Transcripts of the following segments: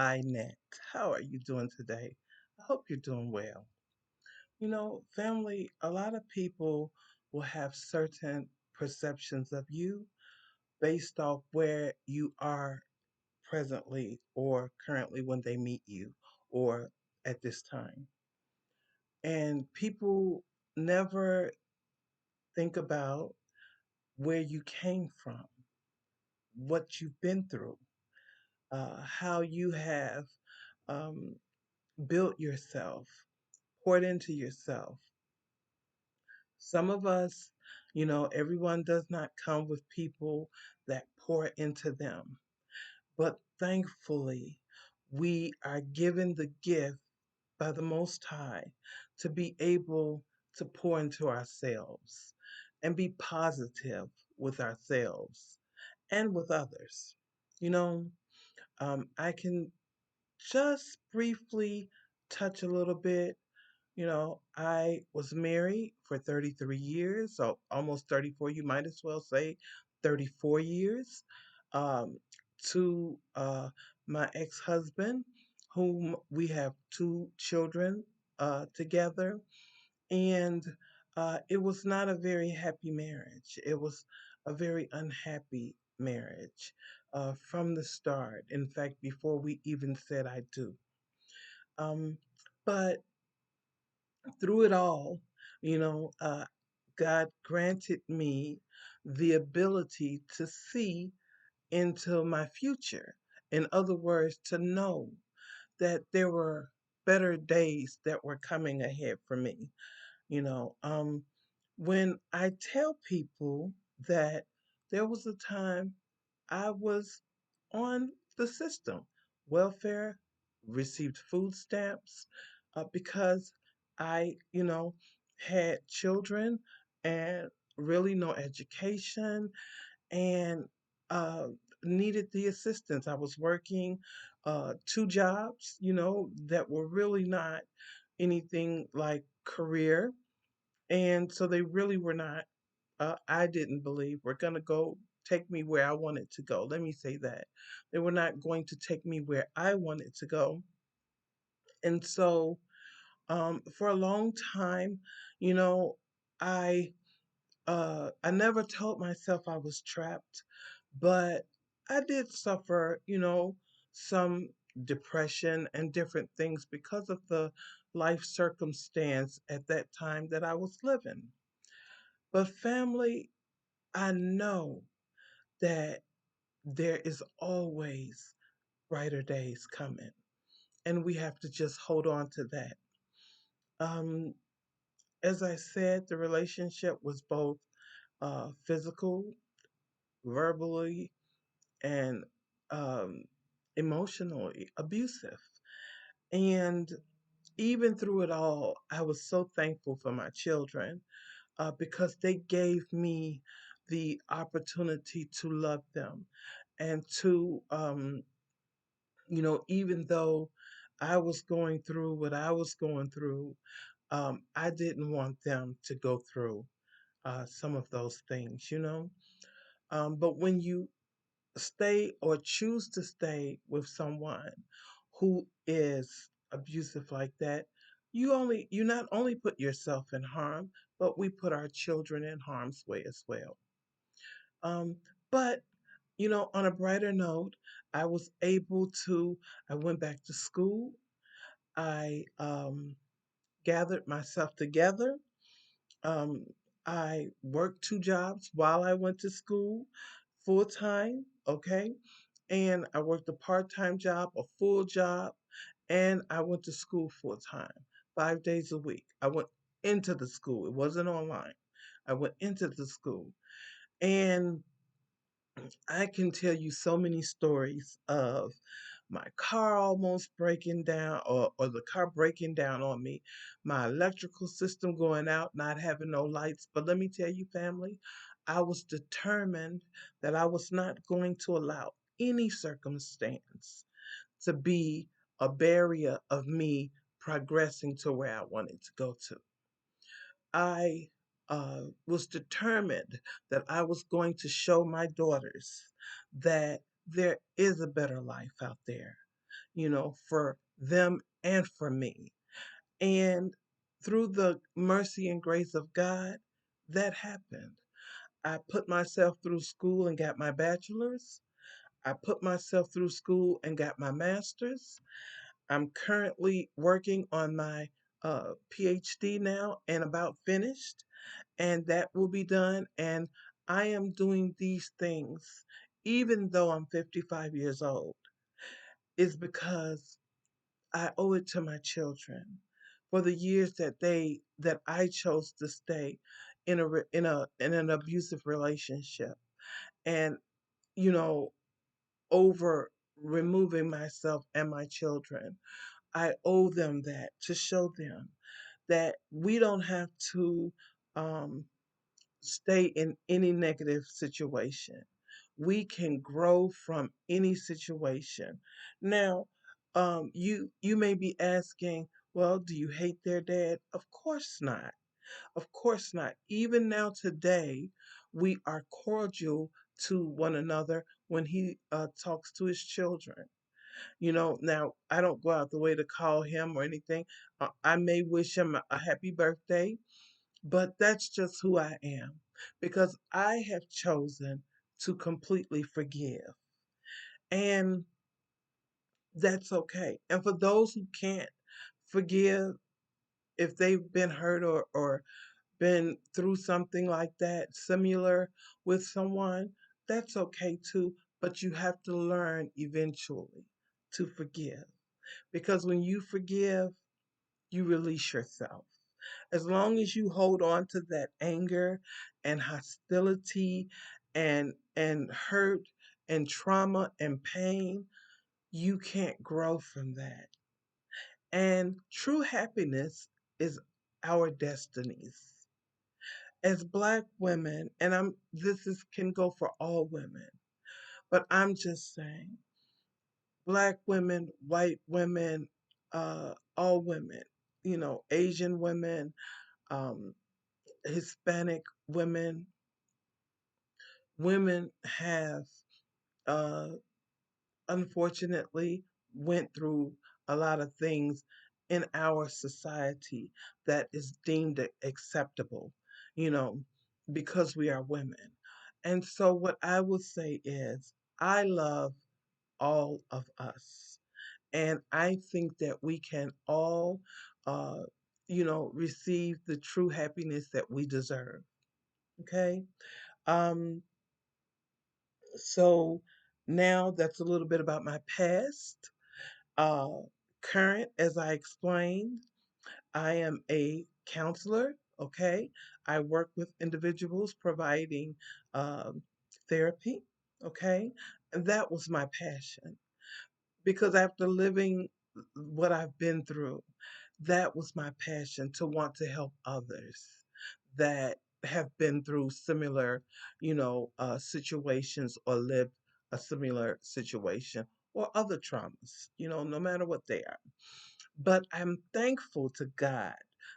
Nett. How are you doing today? I hope you're doing well. Family, a lot of people will have certain perceptions of you based off where you are presently or currently when they meet you or at this time. And people never think about where you came from, what you've been through, how you have um, built yourself, poured into yourself. Some of us, everyone does not come with people that pour into them. But thankfully, we are given the gift by the Most High to be able to pour into ourselves and be positive with ourselves and with others. You know, I can just briefly touch a little bit. I was married for 33 years, so almost 34. You might as well say 34 years um, to my ex husband, whom we have two children together. And it was not a very happy marriage. It was a very unhappy marriage from the start. In fact, before we even said I do. Um, but through it all, you know, uh, God granted me the ability to see into my future. In other words, to know that there were better days that were coming ahead for me. You know, um, when I tell people that there was a time I was on the system, welfare, received food stamps, because I had children and really no education and uh, needed the assistance. I was working two jobs, that were really not anything like career. And so they really were not, I didn't believe, were going to go take me where I wanted to go. Let me say that. They were not going to take me where I wanted to go. And so for a long time, you know, I I never told myself I was trapped, but I did suffer, some depression and different things because of the life circumstance at that time that I was living. But family, I know that there is always brighter days coming, and we have to just hold on to that. Um, as I said, the relationship was both physical, verbally, and um, emotionally abusive. And even through it all, I was so thankful for my children because they gave me the opportunity to love them and to, even though I was going through what I was going through, I didn't want them to go through some of those things. But when you stay or choose to stay with someone who is abusive like that, you not only put yourself in harm, but we put our children in harm's way as well. Um, but on a brighter note, I was able to. I went back to school. I gathered myself together. Um, I worked two jobs while I went to school, full time. Okay, and I worked a part time job, a full job, and I went to school full time, 5 days a week. I went into the school, it wasn't online. I went into the school. And I can tell you so many stories of my car almost breaking down or the car breaking down on me, my electrical system going out, not having no lights. But let me tell you, family, I was determined that I was not going to allow any circumstance to be a barrier of me progressing to where I wanted to go to. I was determined that I was going to show my daughters that there is a better life out there. for them and for me. And through the mercy and grace of God, that happened. I put myself through school and got my bachelor's. I put myself through school and got my master's. I'm currently working on my PhD now and about finished, and that will be done. And I am doing these things even though I'm 55 years old, is because I owe it to my children for the years that I chose to stay in an abusive relationship, and you know over removing myself and my children. I owe them that, to show them that we don't have to um, stay in any negative situation. We can grow from any situation. Now, you may be asking, well, do you hate their dad? Of course not. Of course not. Even now today, we are cordial to one another when he talks to his children. Now I don't go out the way to call him or anything. I may wish him a happy birthday, but that's just who I am because I have chosen to completely forgive. And that's okay. And for those who can't forgive, if they've been hurt or been through something like that, similar with someone, that's okay too. But you have to learn eventually to forgive. Because when you forgive, you release yourself. As long as you hold on to that anger and hostility and hurt and trauma and pain, you can't grow from that. And true happiness is our destinies. As black women, and this is can go for all women, but I'm just saying, black women, white women, all women, Asian women, um, Hispanic women, women have uh, unfortunately went through a lot of things in our society that is deemed acceptable, you know, because we are women. And so what I will say is I love all of us. And I think that we can all, uh, receive the true happiness that we deserve. Okay. Um, so now that's a little bit about my past. Uh, Current, as I explained, I am a counselor. Okay. I work with individuals providing um, therapy. Okay. And that was my passion because after living what I've been through, that was my passion to want to help others that have been through similar, situations or lived a similar situation or other traumas, no matter what they are. But I'm thankful to God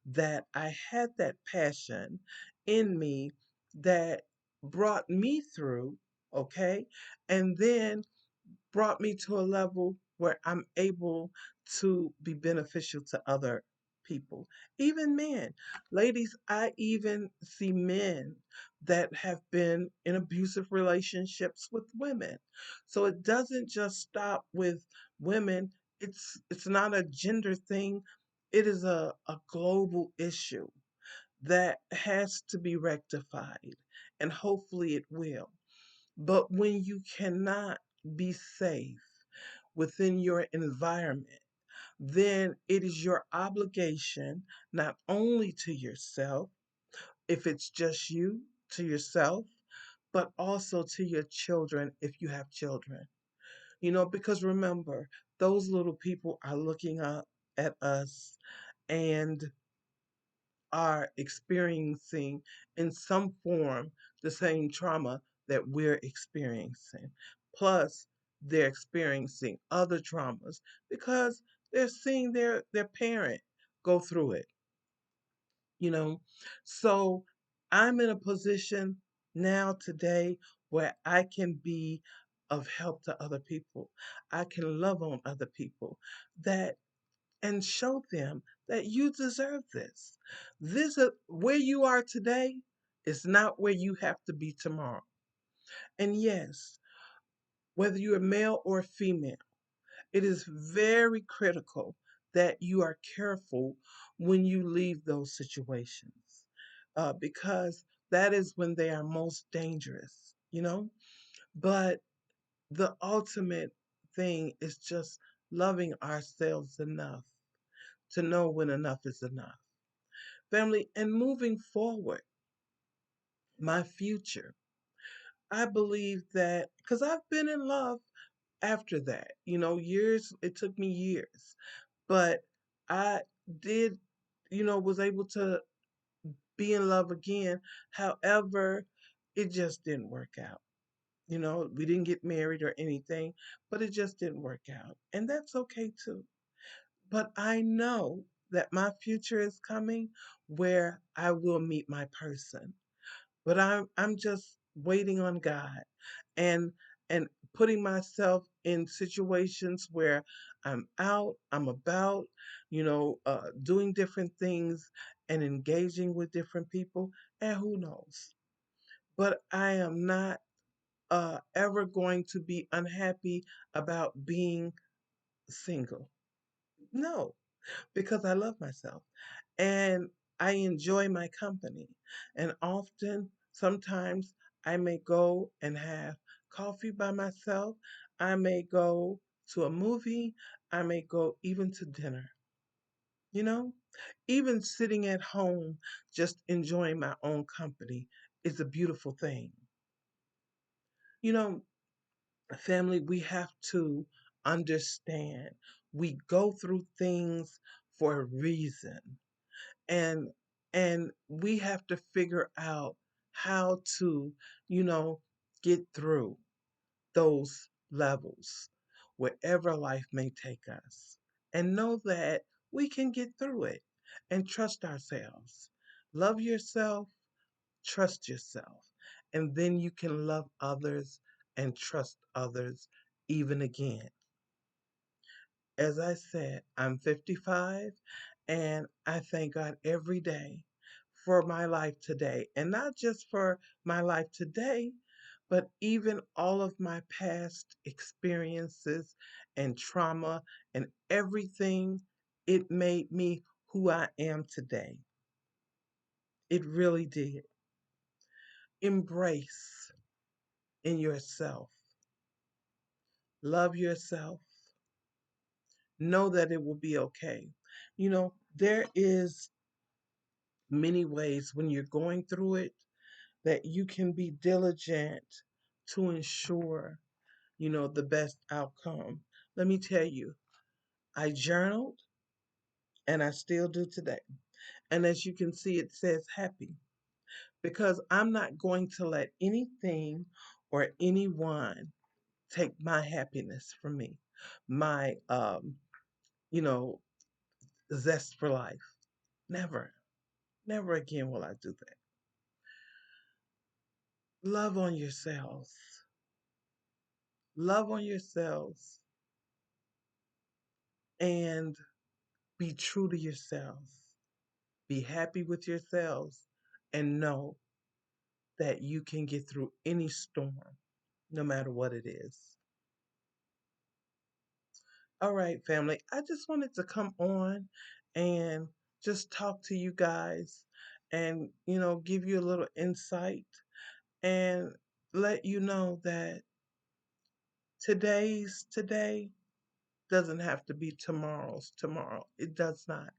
that I had that passion in me that brought me through, okay? And then brought me to a level where I'm able to be beneficial to other people, even men. Ladies, I even see men that have been in abusive relationships with women. So it doesn't just stop with women. It's not a gender thing. It is a global issue that has to be rectified, and hopefully it will. But when you cannot be safe within your environment, then it is your obligation not only to yourself, if it's just you, to yourself, but also to your children if you have children. Because remember, those little people are looking up at us and are experiencing in some form the same trauma that we're experiencing. Plus, they're experiencing other traumas because they're seeing their parent go through it, you know. So I'm in a position now today where I can be of help to other people. I can love on other people that and show them that you deserve this. This is where you are today is not where you have to be tomorrow. And yes, whether you're male or female, it is very critical that you are careful when you leave those situations because that is when they are most dangerous, you know? But the ultimate thing is just loving ourselves enough to know when enough is enough. Family, and moving forward, my future, I believe that because I've been in love after that, years, it took me years, but I did, was able to be in love again. However, it just didn't work out. We didn't get married or anything, but it just didn't work out. And that's okay too. But I know that my future is coming where I will meet my person. But I'm just waiting on God and and putting myself in situations where I'm out, I'm about, doing different things and engaging with different people, and who knows. But I am not ever going to be unhappy about being single. No, because I love myself and I enjoy my company. And often, sometimes I may go and have coffee by myself. I may go to a movie. I may go even to dinner. You know, even sitting at home, just enjoying my own company is a beautiful thing. You know, family, we have to understand we go through things for a reason and we have to figure out how to you know get through those levels wherever life may take us and know that we can get through it and trust ourselves. Love yourself, trust yourself, and then you can love others and trust others even again. As I said, I'm 55 and I thank God every day for my life today. And not just for my life today, but even all of my past experiences and trauma and everything. It made me who I am today. It really did. Embrace in yourself, love yourself, know that it will be okay. There is many ways when you're going through it that you can be diligent to ensure, the best outcome. Let me tell you, I journaled and I still do today. And as you can see, it says happy because I'm not going to let anything or anyone take my happiness from me, my, you know, zest for life. Never, never again will I do that. Love on yourselves. Love on yourselves and be true to yourselves. Be happy with yourselves and know that you can get through any storm, no matter what it is. All right, family, I just wanted to come on and just talk to you guys and, give you a little insight and let you know that today's today doesn't have to be tomorrow's tomorrow. It does not.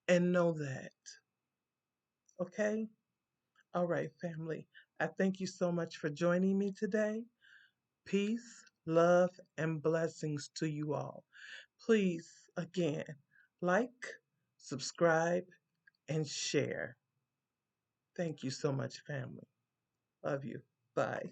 And know that. Okay? All right, family. I thank you so much for joining me today. Peace, love, and blessings to you all. Please, again, like, subscribe, and share. Thank you so much, family. Love you. Bye.